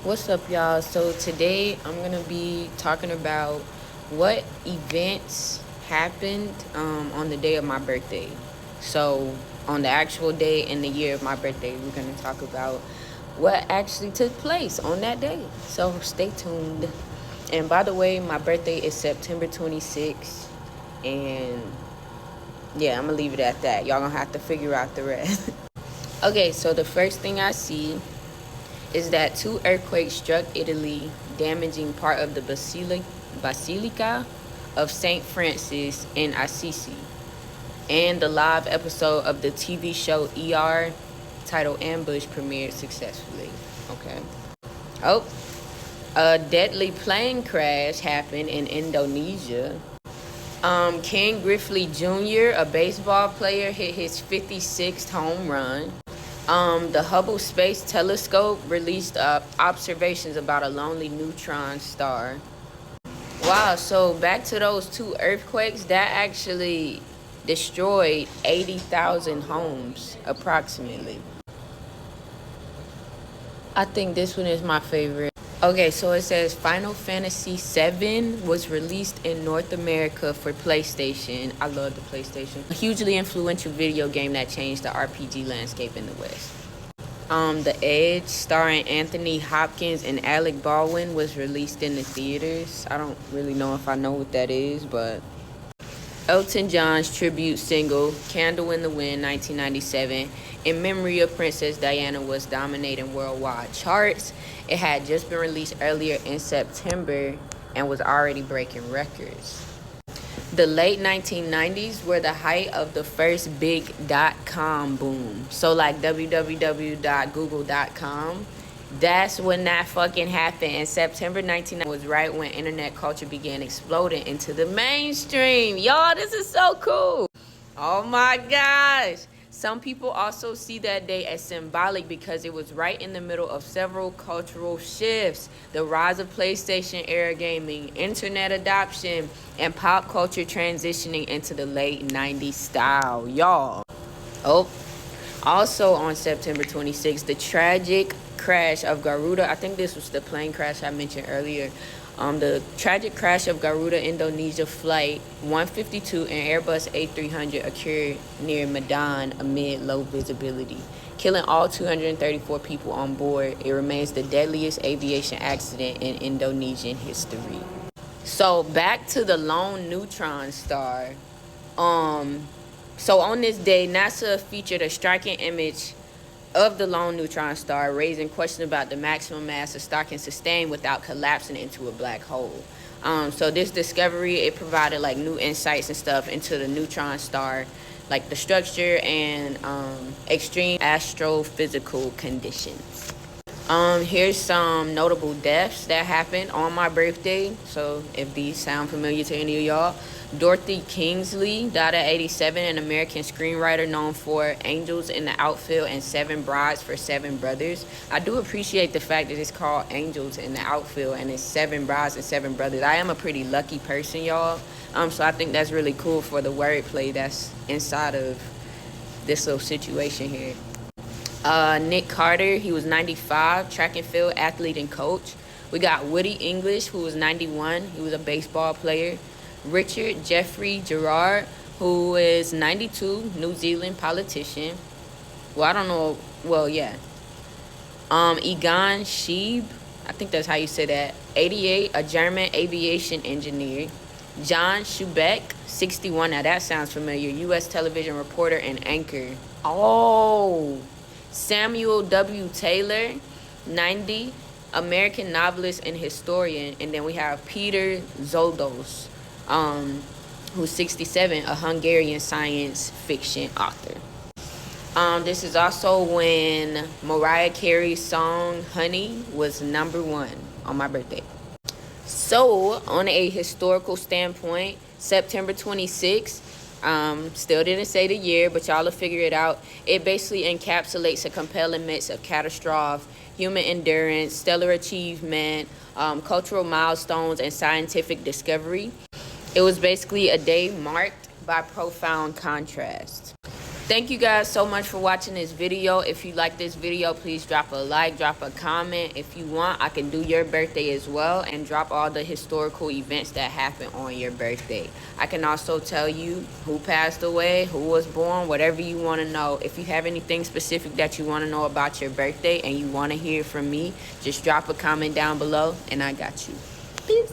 What's up, y'all? So today I'm gonna be talking about what events happened on the day of my birthday. So on the actual day and the year of my birthday, we're gonna talk about what actually took place on that day. So stay tuned. And by the way, my birthday is September 26th, and yeah, I'm gonna leave it at that. Y'all gonna have to figure out the rest. Okay, so the first thing I see is that two earthquakes struck Italy, damaging part of the Basilica of St. Francis in Assisi. And the live episode of the TV show ER titled Ambush premiered successfully. Okay. Oh, a deadly plane crash happened in Indonesia. Ken Griffey Jr., a baseball player, hit his 56th home run. The Hubble Space Telescope released observations about a lonely neutron star. Wow, so back to those two earthquakes, that actually destroyed 80,000 homes approximately. I think this one is my favorite. Okay, so it says Final Fantasy VII was released in North America for PlayStation. I love the PlayStation. A hugely influential video game that changed the RPG landscape in the West. The Edge, starring Anthony Hopkins and Alec Baldwin, was released in the theaters. I don't really know if I know what that is, but Elton John's tribute single, Candle in the Wind, 1997, in memory of Princess Diana, was dominating worldwide charts. It had just been released earlier in September and was already breaking records. The late 1990s were the height of the first big .com boom. So like www.google.com. That's when that fucking happened. And September 1990 was right when internet culture began exploding into the mainstream. Y'all, this is so cool. Oh my gosh. Some people also see that day as symbolic because it was right in the middle of several cultural shifts: the rise of PlayStation era gaming, internet adoption, and pop culture transitioning into the late 90s style. Y'all. Oh, also on September 26th, the tragic crash of Garuda. I think this was the plane crash I mentioned earlier. The tragic crash of Garuda Indonesia Flight 152 and Airbus A300 occurred near Medan amid low visibility, killing all 234 people on board. It remains the deadliest aviation accident in Indonesian history. So back to the lone neutron star. So on this day, NASA featured a striking image of the lone neutron star, raising questions about the maximum mass a star can sustain without collapsing into a black hole. So this discovery, it provided like new insights and stuff into the neutron star, like the structure and extreme astrophysical conditions. Here's some notable deaths that happened on my birthday. So if these sound familiar to any of y'all, Dorothy Kingsley died at 87, an American screenwriter known for Angels in the Outfield and Seven Brides for Seven Brothers. I do appreciate the fact that it's called Angels in the Outfield and it's Seven Brides and Seven Brothers. I am a pretty lucky person, y'all. So I think that's really cool for the wordplay that's inside of this little situation here. Nick Carter, he was 95, track and field athlete and coach. We got Woody English, who was 91. He was a baseball player. Richard Jeffrey Gerard, who is 92, New Zealand politician. Well, I don't know. Well, yeah. Egon Schieb, I think that's how you say that. 88, a German aviation engineer. John Schubeck, 61. Now that sounds familiar. U.S. television reporter and anchor. Oh. Samuel W. Taylor, 90, American novelist and historian. And then we have Peter Zoldos, who's 67, a Hungarian science fiction author. This is also when Mariah Carey's song Honey was #1 on my birthday. So, on a historical standpoint, September 26th, still didn't say the year, but y'all will figure it out. It basically encapsulates a compelling mix of catastrophe, human endurance, stellar achievement, cultural milestones, and scientific discovery. It was basically a day marked by profound contrast. thank you guys so much for watching this video. If you like this video, please drop a like, drop a comment. If you want, I can do your birthday as well and drop all the historical events that happen on your birthday. I can also tell you who passed away, who was born, whatever you want to know. If you have anything specific that you want to know about your birthday and you want to hear from me, just drop a comment down below and I got you. Peace.